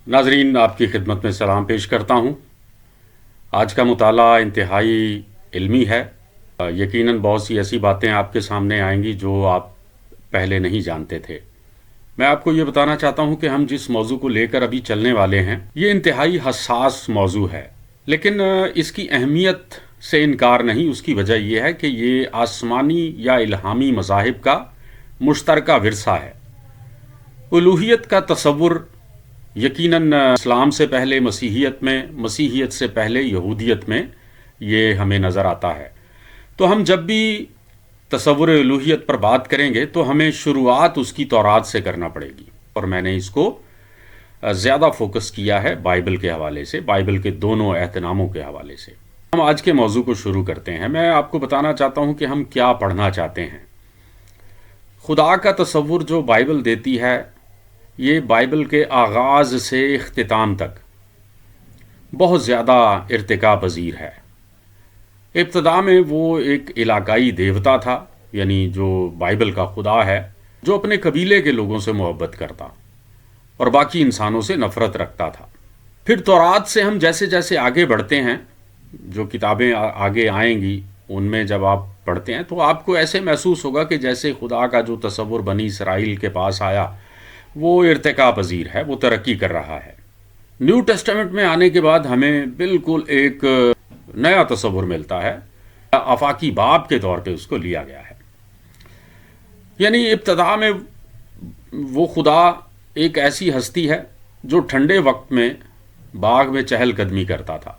ناظرین، آپ کی خدمت میں سلام پیش کرتا ہوں۔ آج کا مطالعہ انتہائی علمی ہے۔ یقیناً بہت سی ایسی باتیں آپ کے سامنے آئیں گی جو آپ پہلے نہیں جانتے تھے۔ میں آپ کو یہ بتانا چاہتا ہوں کہ ہم جس موضوع کو لے کر ابھی چلنے والے ہیں یہ انتہائی حساس موضوع ہے، لیکن اس کی اہمیت سے انکار نہیں۔ اس کی وجہ یہ ہے کہ یہ آسمانی یا الہامی مذاہب کا مشترکہ ورثہ ہے۔ الوہیت کا تصور یقیناً اسلام سے پہلے مسیحیت میں، مسیحیت سے پہلے یہودیت میں یہ ہمیں نظر آتا ہے۔ تو ہم جب بھی تصور الوہیت پر بات کریں گے تو ہمیں شروعات اس کی تورات سے کرنا پڑے گی، اور میں نے اس کو زیادہ فوکس کیا ہے بائبل کے حوالے سے، بائبل کے دونوں عہد ناموں کے حوالے سے۔ ہم آج کے موضوع کو شروع کرتے ہیں۔ میں آپ کو بتانا چاہتا ہوں کہ ہم کیا پڑھنا چاہتے ہیں۔ خدا کا تصور جو بائبل دیتی ہے یہ بائبل کے آغاز سے اختتام تک بہت زیادہ ارتقاء پذیر ہے۔ ابتدا میں وہ ایک علاقائی دیوتا تھا، یعنی جو بائبل کا خدا ہے، جو اپنے قبیلے کے لوگوں سے محبت کرتا اور باقی انسانوں سے نفرت رکھتا تھا۔ پھر تورات سے ہم جیسے جیسے آگے بڑھتے ہیں، جو کتابیں آگے آئیں گی ان میں جب آپ پڑھتے ہیں تو آپ کو ایسے محسوس ہوگا کہ جیسے خدا کا جو تصور بنی اسرائیل کے پاس آیا وہ ارتقاء پذیر ہے، وہ ترقی کر رہا ہے۔ نیو ٹیسٹامنٹ میں آنے کے بعد ہمیں بالکل ایک نیا تصور ملتا ہے، آفاقی باب کے طور پہ اس کو لیا گیا ہے۔ یعنی ابتدا میں وہ خدا ایک ایسی ہستی ہے جو ٹھنڈے وقت میں باغ میں چہل قدمی کرتا تھا،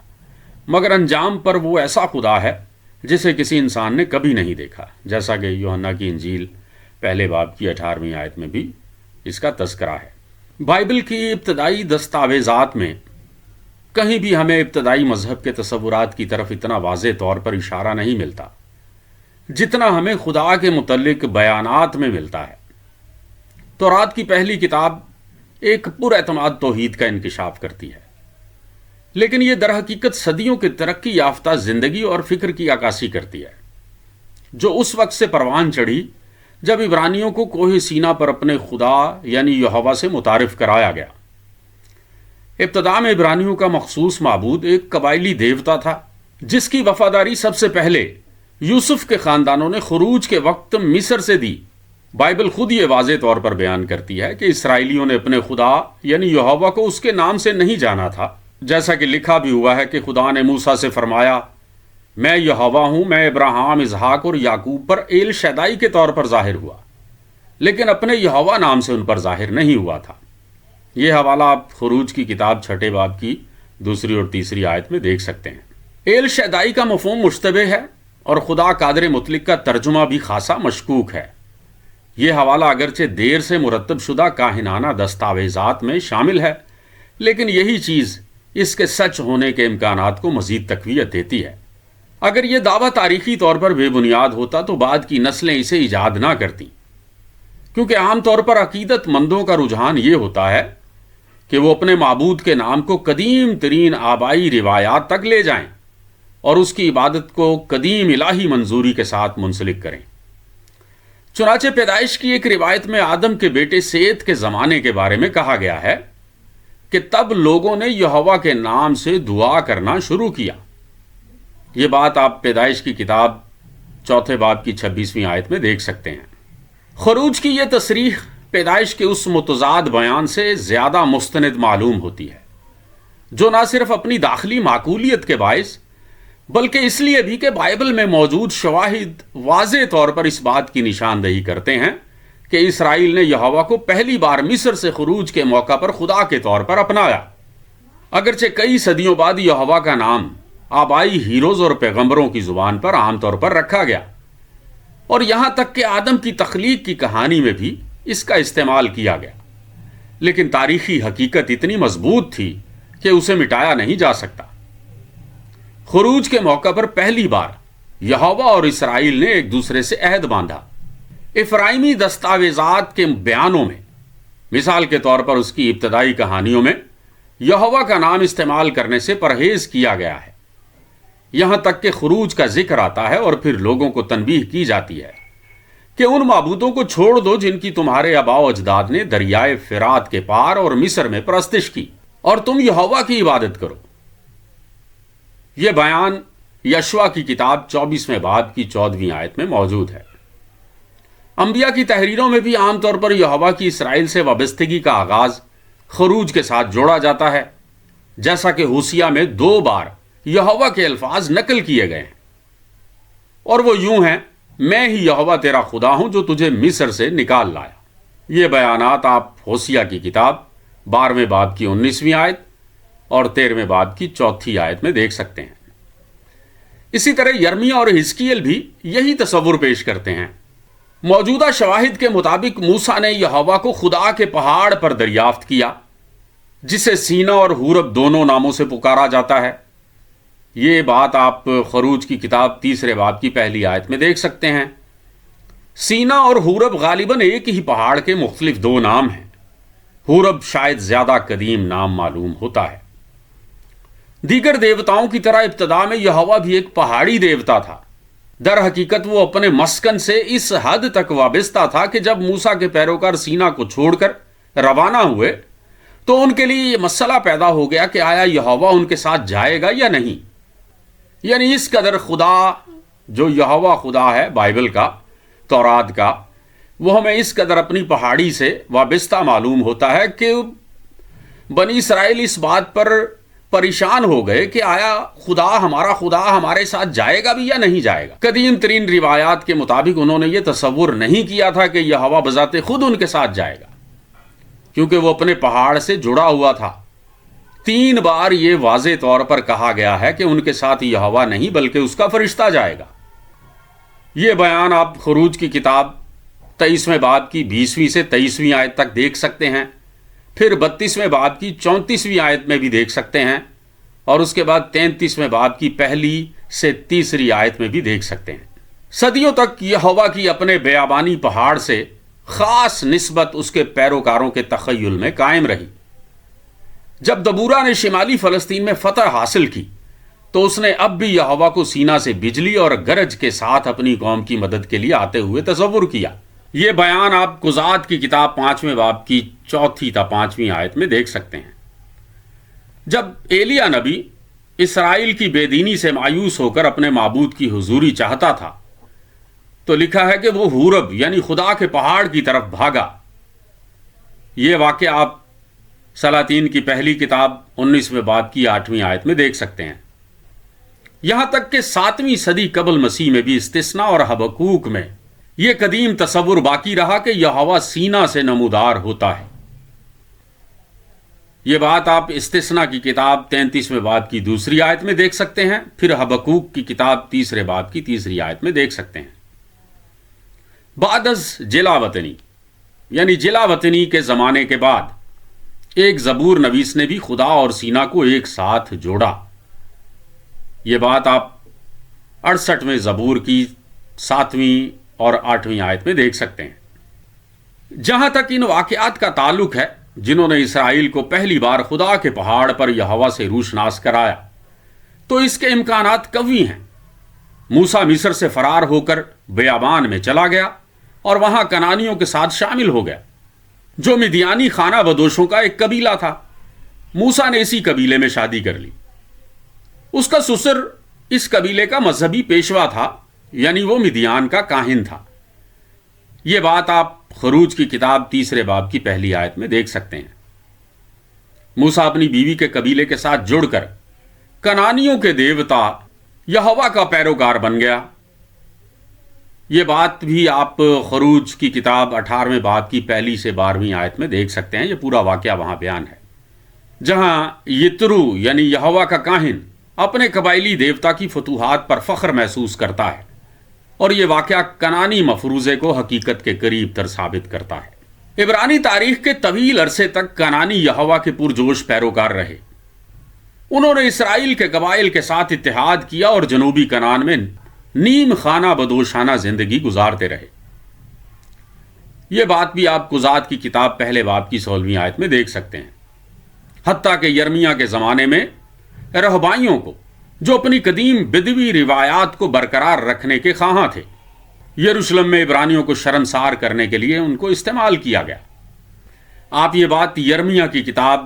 مگر انجام پر وہ ایسا خدا ہے جسے کسی انسان نے کبھی نہیں دیکھا، جیسا کہ یوحنا کی انجیل پہلے باب کی 18ویں آیت میں بھی اس کا تذکرہ ہے۔ بائبل کی ابتدائی دستاویزات میں کہیں بھی ہمیں ابتدائی مذہب کے تصورات کی طرف اتنا واضح طور پر اشارہ نہیں ملتا جتنا ہمیں خدا کے متعلق بیانات میں ملتا ہے۔ تورات کی پہلی کتاب ایک پر اعتماد توحید کا انکشاف کرتی ہے، لیکن یہ در حقیقت صدیوں کی ترقی یافتہ زندگی اور فکر کی عکاسی کرتی ہے، جو اس وقت سے پروان چڑھی جب عبرانیوں کو کوہ سینا پر اپنے خدا یعنی یہوہ سے متعارف کرایا گیا۔ ابتدا میں عبرانیوں کا مخصوص معبود ایک قبائلی دیوتا تھا جس کی وفاداری سب سے پہلے یوسف کے خاندانوں نے خروج کے وقت مصر سے دی۔ بائبل خود یہ واضح طور پر بیان کرتی ہے کہ اسرائیلیوں نے اپنے خدا یعنی یہوہ کو اس کے نام سے نہیں جانا تھا، جیسا کہ لکھا بھی ہوا ہے کہ خدا نے موسیٰ سے فرمایا، میں یہوہ ہوں، میں ابراہیم، اسحاق اور یعقوب پر ایل شدائی کے طور پر ظاہر ہوا، لیکن اپنے یہوہ نام سے ان پر ظاہر نہیں ہوا تھا۔ یہ حوالہ آپ خروج کی کتاب 6 باب کی 2 اور 3 آیت میں دیکھ سکتے ہیں۔ ایل شدائی کا مفہوم مشتبہ ہے اور خدا قادر مطلق کا ترجمہ بھی خاصا مشکوک ہے۔ یہ حوالہ اگرچہ دیر سے مرتب شدہ کاہنانہ دستاویزات میں شامل ہے، لیکن یہی چیز اس کے سچ ہونے کے امکانات کو مزید تقویت دیتی ہے۔ اگر یہ دعویٰ تاریخی طور پر بے بنیاد ہوتا تو بعد کی نسلیں اسے ایجاد نہ کرتی، کیونکہ عام طور پر عقیدت مندوں کا رجحان یہ ہوتا ہے کہ وہ اپنے معبود کے نام کو قدیم ترین آبائی روایات تک لے جائیں اور اس کی عبادت کو قدیم الہی منظوری کے ساتھ منسلک کریں۔ چنانچہ پیدائش کی ایک روایت میں آدم کے بیٹے سیت کے زمانے کے بارے میں کہا گیا ہے کہ تب لوگوں نے یہوہ کے نام سے دعا کرنا شروع کیا۔ یہ بات آپ پیدائش کی کتاب 4 باب کی 26ویں آیت میں دیکھ سکتے ہیں۔ خروج کی یہ تصریح پیدائش کے اس متضاد بیان سے زیادہ مستند معلوم ہوتی ہے، جو نہ صرف اپنی داخلی معقولیت کے باعث بلکہ اس لیے بھی کہ بائبل میں موجود شواہد واضح طور پر اس بات کی نشاندہی کرتے ہیں کہ اسرائیل نے یہوہ کو پہلی بار مصر سے خروج کے موقع پر خدا کے طور پر اپنایا۔ اگرچہ کئی صدیوں بعد یہوہ کا نام آبائی ہیروز اور پیغمبروں کی زبان پر عام طور پر رکھا گیا، اور یہاں تک کہ آدم کی تخلیق کی کہانی میں بھی اس کا استعمال کیا گیا، لیکن تاریخی حقیقت اتنی مضبوط تھی کہ اسے مٹایا نہیں جا سکتا۔ خروج کے موقع پر پہلی بار یہوہ اور اسرائیل نے ایک دوسرے سے عہد باندھا۔ افرائیمی دستاویزات کے بیانوں میں، مثال کے طور پر اس کی ابتدائی کہانیوں میں، یہوہ کا نام استعمال کرنے سے پرہیز کیا گیا ہے، یہاں تک کہ خروج کا ذکر آتا ہے اور پھر لوگوں کو تنبیہ کی جاتی ہے کہ ان معبودوں کو چھوڑ دو جن کی تمہارے آباء و اجداد نے دریائے فرات کے پار اور مصر میں پرستش کی، اور تم یہوہ کی عبادت کرو۔ یہ بیان یشوع کی کتاب 24ویں باب کی 14ویں آیت میں موجود ہے۔ انبیاء کی تحریروں میں بھی عام طور پر یہوہ کی اسرائیل سے وابستگی کا آغاز خروج کے ساتھ جوڑا جاتا ہے، جیسا کہ ہوسیہ میں 2 بار یہوہ کے الفاظ نقل کیے گئے ہیں، اور وہ یوں ہیں: میں ہی یہوہ تیرا خدا ہوں جو تجھے مصر سے نکال لایا۔ یہ بیانات آپ ہوسیہ کی کتاب 12ویں باب کی 19ویں آیت اور 13ویں باب کی 4تھی آیت میں دیکھ سکتے ہیں۔ اسی طرح یرمیہ اور حزقیل بھی یہی تصور پیش کرتے ہیں۔ موجودہ شواہد کے مطابق موسیٰ نے یہوہ کو خدا کے پہاڑ پر دریافت کیا، جسے سینا اور حورب دونوں ناموں سے پکارا جاتا ہے۔ یہ بات آپ خروج کی کتاب 3 باب کی 1 آیت میں دیکھ سکتے ہیں۔ سینا اور حورب غالباً ایک ہی پہاڑ کے مختلف 2 نام ہیں۔ حورب شاید زیادہ قدیم نام معلوم ہوتا ہے۔ دیگر دیوتاؤں کی طرح ابتدا میں یہوہ بھی ایک پہاڑی دیوتا تھا۔ در حقیقت وہ اپنے مسکن سے اس حد تک وابستہ تھا کہ جب موسیٰ کے پیروکار سینا کو چھوڑ کر روانہ ہوئے تو ان کے لیے یہ مسئلہ پیدا ہو گیا کہ آیا یہوہ ان کے ساتھ جائے گا یا نہیں۔ یعنی اس قدر خدا جو یہوہ خدا ہے بائبل کا، تورات کا، وہ ہمیں اس قدر اپنی پہاڑی سے وابستہ معلوم ہوتا ہے کہ بنی اسرائیل اس بات پر پریشان ہو گئے کہ آیا ہمارا خدا ہمارے ساتھ جائے گا بھی یا نہیں جائے گا۔ قدیم ترین روایات کے مطابق انہوں نے یہ تصور نہیں کیا تھا کہ یہوہ بذات خود ان کے ساتھ جائے گا، کیونکہ وہ اپنے پہاڑ سے جڑا ہوا تھا۔ 3 بار یہ واضح طور پر کہا گیا ہے کہ ان کے ساتھ یہوہ نہیں بلکہ اس کا فرشتہ جائے گا۔ یہ بیان آپ خروج کی کتاب 23ویں باب کی 20ویں سے 23ویں آیت تک دیکھ سکتے ہیں، پھر 32ویں باب کی 34ویں آیت میں بھی دیکھ سکتے ہیں، اور اس کے بعد 33ویں باب کی 1 سے 3 آیت میں بھی دیکھ سکتے ہیں۔ صدیوں تک یہوہ کی اپنے بیابانی پہاڑ سے خاص نسبت اس کے پیروکاروں کے تخیل میں قائم رہی۔ جب دبورہ نے شمالی فلسطین میں فتح حاصل کی تو اس نے اب بھی یہوہ کو سینا سے بجلی اور گرج کے ساتھ اپنی قوم کی مدد کے لیے آتے ہوئے تصور کیا۔ یہ بیان آپ قضات کی کتاب 5ویں باب کی 4 تا 5ویں آیت میں دیکھ سکتے ہیں۔ جب ایلیاہ نبی اسرائیل کی بے دینی سے مایوس ہو کر اپنے معبود کی حضوری چاہتا تھا تو لکھا ہے کہ وہ حورب یعنی خدا کے پہاڑ کی طرف بھاگا۔ یہ واقعہ آپ سلاطین کی پہلی کتاب 19ویں باب کی 8ویں آیت میں دیکھ سکتے ہیں۔ یہاں تک کہ 7ویں صدی قبل مسیح میں بھی استثناء اور حبقوق میں یہ قدیم تصور باقی رہا کہ یہوہ سینا سے نمودار ہوتا ہے۔ یہ بات آپ استثناء کی کتاب 33ویں باب کی 2 آیت میں دیکھ سکتے ہیں، پھر حبقوق کی کتاب 3 باب کی 3 آیت میں دیکھ سکتے ہیں۔ بعد از جلا وطنی یعنی جلا وطنی کے زمانے کے بعد ایک زبور نویس نے بھی خدا اور سینا کو ایک ساتھ جوڑا۔ یہ بات آپ 68ویں زبور کی 7ویں اور 8ویں آیت میں دیکھ سکتے ہیں۔ جہاں تک ان واقعات کا تعلق ہے جنہوں نے اسرائیل کو پہلی بار خدا کے پہاڑ پر یہوہ سے روشناس کرایا، تو اس کے امکانات قوی ہیں۔ موسیٰ مصر سے فرار ہو کر بیابان میں چلا گیا اور وہاں کنانیوں کے ساتھ شامل ہو گیا، جو مدیانی خانہ بدوشوں کا ایک قبیلہ تھا۔ موسیٰ نے اسی قبیلے میں شادی کر لی۔ اس کا سسر اس قبیلے کا مذہبی پیشوا تھا، یعنی وہ مدیان کا کاہن تھا۔ یہ بات آپ خروج کی کتاب 3 باب کی 1 آیت میں دیکھ سکتے ہیں۔ موسیٰ اپنی بیوی کے قبیلے کے ساتھ جڑ کر کنانیوں کے دیوتا یہوہ کا پیروکار بن گیا۔ یہ بات بھی آپ خروج کی کتاب 18ویں باب کی 1 سے 12ویں آیت میں دیکھ سکتے ہیں۔ یہ پورا واقعہ وہاں بیان ہے، جہاں یترو یعنی یہوہ کا کاہن اپنے قبائلی دیوتا کی فتوحات پر فخر محسوس کرتا ہے، اور یہ واقعہ کنانی مفروضے کو حقیقت کے قریب تر ثابت کرتا ہے۔ عبرانی تاریخ کے طویل عرصے تک کنانی یہوہ کے پرجوش پیروکار رہے۔ انہوں نے اسرائیل کے قبائل کے ساتھ اتحاد کیا اور جنوبی کنعان میں نیم خانہ بدوشانہ زندگی گزارتے رہے۔ یہ بات بھی آپ قضات کی کتاب 1 باب کی 16ویں آیت میں دیکھ سکتے ہیں۔ حتیٰ کہ یرمیہ کے زمانے میں رہبائیوں کو، جو اپنی قدیم بدوی روایات کو برقرار رکھنے کے خواہاں تھے، یروشلم میں عبرانیوں کو شرمسار کرنے کے لیے ان کو استعمال کیا گیا۔ آپ یہ بات یرمیہ کی کتاب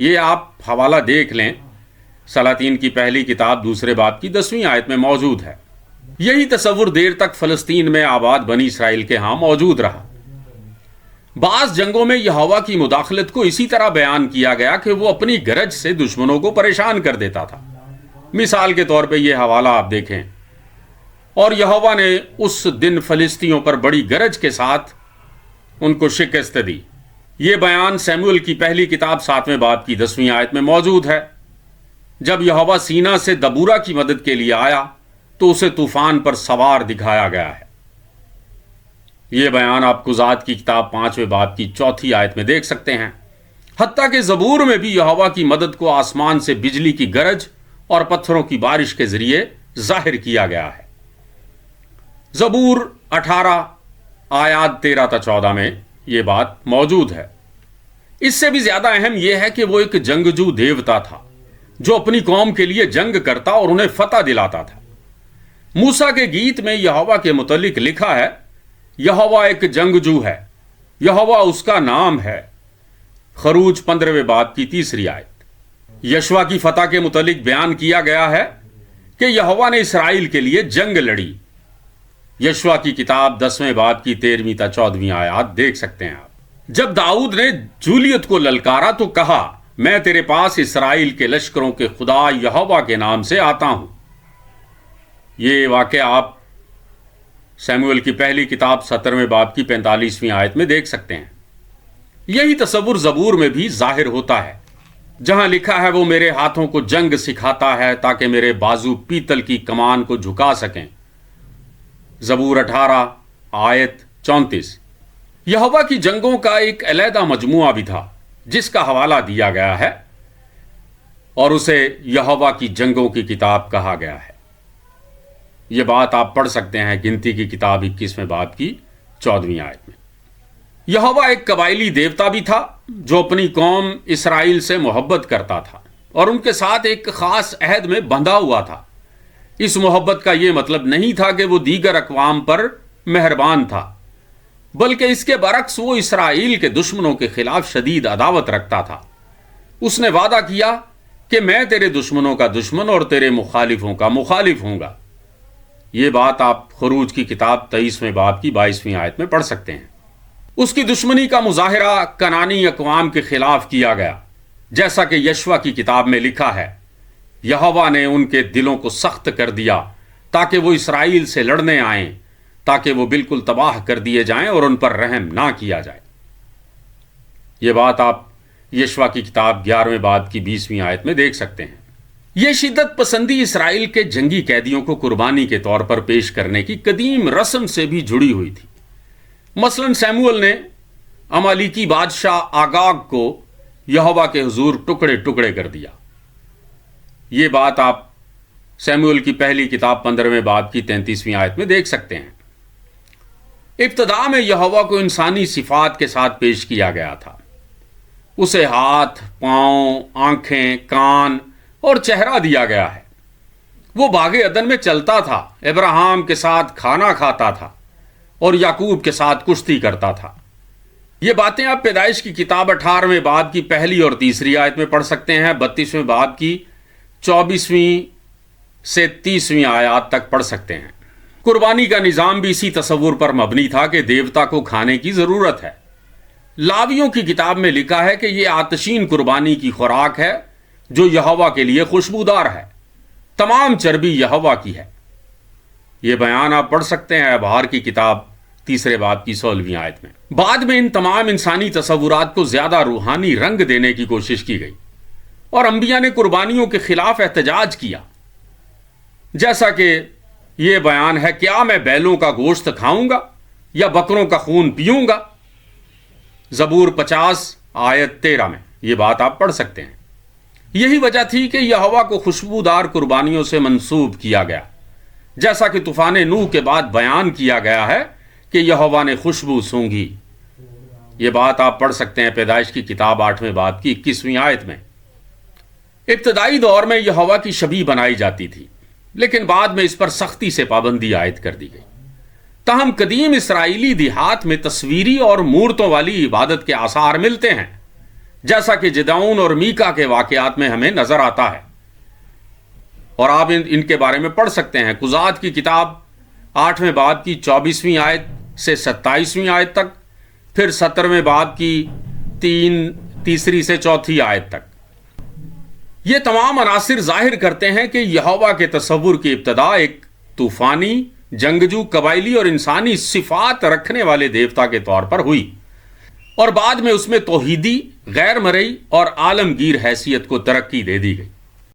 یہ آپ حوالہ دیکھ لیں، سلاطین کی پہلی کتاب دوسرے باب کی 10ویں آیت میں موجود ہے۔ یہی تصور دیر تک فلسطین میں آباد بنی اسرائیل کے ہاں موجود رہا۔ بعض جنگوں میں یہوہ کی مداخلت کو اسی طرح بیان کیا گیا کہ وہ اپنی گرج سے دشمنوں کو پریشان کر دیتا تھا۔ مثال کے طور پہ یہ حوالہ آپ دیکھیں، اور یہوہ نے اس دن فلسطینیوں پر بڑی گرج کے ساتھ ان کو شکست دی۔ یہ بیان سیموئیل کی پہلی کتاب 7ویں باب کی 10ویں آیت میں موجود ہے۔ جب یہوہ سینا سے دبورا کی مدد کے لیے آیا تو اسے طوفان پر سوار دکھایا گیا ہے۔ یہ بیان آپ قضات کی کتاب 5ویں باب کی 4تھی آیت میں دیکھ سکتے ہیں۔ حتیٰ کہ زبور میں بھی یہوہ کی مدد کو آسمان سے بجلی کی گرج اور پتھروں کی بارش کے ذریعے ظاہر کیا گیا ہے۔ زبور 18 آیات 13 تا 14 میں یہ بات موجود ہے۔ اس سے بھی زیادہ اہم یہ ہے کہ وہ ایک جنگجو دیوتا تھا جو اپنی قوم کے لیے جنگ کرتا اور انہیں فتح دلاتا تھا۔ موسیٰ کے گیت میں یہوہ کے متعلق لکھا ہے، یہوہ ایک جنگجو ہے، یہوہ اس کا نام ہے۔ خروج 15ویں باب کی 3 آیت۔ یشوع کی فتح کے متعلق بیان کیا گیا ہے کہ یہوہ نے اسرائیل کے لیے جنگ لڑی۔ یشوع کی کتاب 10ویں باب کی 13ویں تا 14ویں آیات دیکھ سکتے ہیں آپ۔ جب داؤد نے جولیت کو للکارا تو کہا، میں تیرے پاس اسرائیل کے لشکروں کے خدا یہوہ کے نام سے آتا ہوں۔ یہ واقعہ آپ سیموئیل کی پہلی کتاب 17ویں باب کی 45ویں آیت میں دیکھ سکتے ہیں۔ یہی تصور زبور میں بھی ظاہر ہوتا ہے، جہاں لکھا ہے، وہ میرے ہاتھوں کو جنگ سکھاتا ہے تاکہ میرے بازو پیتل کی کمان کو جھکا سکیں۔ زبور 18 آیت 34۔ یہوہ کی جنگوں کا ایک علیحدہ مجموعہ بھی تھا جس کا حوالہ دیا گیا ہے، اور اسے یہوہ کی جنگوں کی کتاب کہا گیا ہے۔ یہ بات آپ پڑھ سکتے ہیں گنتی کی کتاب 21ویں باب کی 14ویں آیت میں۔ یہوہ ایک قبائلی دیوتا بھی تھا جو اپنی قوم اسرائیل سے محبت کرتا تھا اور ان کے ساتھ ایک خاص عہد میں بندھا ہوا تھا۔ اس محبت کا یہ مطلب نہیں تھا کہ وہ دیگر اقوام پر مہربان تھا، بلکہ اس کے برعکس وہ اسرائیل کے دشمنوں کے خلاف شدید عداوت رکھتا تھا۔ اس نے وعدہ کیا کہ میں تیرے دشمنوں کا دشمن اور تیرے مخالفوں کا مخالف ہوں گا۔ یہ بات آپ خروج کی کتاب 23ویں باب کی 22ویں آیت میں پڑھ سکتے ہیں۔ اس کی دشمنی کا مظاہرہ کنانی اقوام کے خلاف کیا گیا، جیسا کہ یشوع کی کتاب میں لکھا ہے، یہوہ نے ان کے دلوں کو سخت کر دیا تاکہ وہ اسرائیل سے لڑنے آئیں، تاکہ وہ بالکل تباہ کر دیے جائیں اور ان پر رحم نہ کیا جائے۔ یہ بات آپ یشوع کی کتاب 11ویں باب کی 20ویں آیت میں دیکھ سکتے ہیں۔ یہ شدت پسندی اسرائیل کے جنگی قیدیوں کو قربانی کے طور پر پیش کرنے کی قدیم رسم سے بھی جڑی ہوئی تھی۔ مثلا سیموئیل نے عمالیکی بادشاہ آگاگ کو یہوہ کے حضور ٹکڑے ٹکڑے کر دیا۔ یہ بات آپ سیموئیل کی پہلی کتاب 15ویں باب کی 33ویں آیت میں دیکھ سکتے ہیں۔ ابتدا میں یہوہ کو انسانی صفات کے ساتھ پیش کیا گیا تھا۔ اسے ہاتھ، پاؤں، آنکھیں، کان اور چہرہ دیا گیا ہے۔ وہ باغ عدن میں چلتا تھا، ابراہیم کے ساتھ کھانا کھاتا تھا اور یعقوب کے ساتھ کشتی کرتا تھا۔ یہ باتیں آپ پیدائش کی کتاب 18ویں باب کی پہلی اور تیسری آیت میں پڑھ سکتے ہیں، 32ویں باب کی 24ویں سے 30ویں آیات تک پڑھ سکتے ہیں۔ قربانی کا نظام بھی اسی تصور پر مبنی تھا کہ دیوتا کو کھانے کی ضرورت ہے۔ لاویوں کی کتاب میں لکھا ہے کہ یہ آتشین قربانی کی خوراک ہے جو یہوہ کے لیے خوشبودار ہے، تمام چربی یہوہ کی ہے۔ یہ بیان آپ پڑھ سکتے ہیں ابہار کی کتاب 3 باب کی 16ویں آیت میں۔ بعد میں ان تمام انسانی تصورات کو زیادہ روحانی رنگ دینے کی کوشش کی گئی اور انبیاء نے قربانیوں کے خلاف احتجاج کیا، جیسا کہ یہ بیان ہے، کیا میں بیلوں کا گوشت کھاؤں گا یا بکروں کا خون پیوں گا؟ زبور 50 آیت 13 میں یہ بات آپ پڑھ سکتے ہیں۔ یہی وجہ تھی کہ یہوہ کو خوشبودار قربانیوں سے منسوب کیا گیا، جیسا کہ طوفان نوح کے بعد بیان کیا گیا ہے کہ یہوہ نے خوشبو سونگھی۔ یہ بات آپ پڑھ سکتے ہیں پیدائش کی کتاب 8ویں باب کی 21ویں آیت میں۔ ابتدائی دور میں یہوہ کی شبیہ بنائی جاتی تھی، لیکن بعد میں اس پر سختی سے پابندی عائد کر دی گئی۔ تاہم قدیم اسرائیلی دیہات میں تصویری اور مورتوں والی عبادت کے آثار ملتے ہیں، جیسا کہ جدعون اور میکا کے واقعات میں ہمیں نظر آتا ہے، اور آپ ان کے بارے میں پڑھ سکتے ہیں۔ قضات کی کتاب 8ویں باب کی 24ویں آیت سے 27ویں آیت تک، پھر 17ویں باب کی تیسری سے چوتھی آیت تک۔ یہ تمام عناصر ظاہر کرتے ہیں کہ یہوہ کے تصور کی ابتدا ایک طوفانی، جنگجو، قبائلی اور انسانی صفات رکھنے والے دیوتا کے طور پر ہوئی، اور بعد میں اس میں توحیدی، غیر مرئی اور عالمگیر حیثیت کو ترقی دے دی گئی۔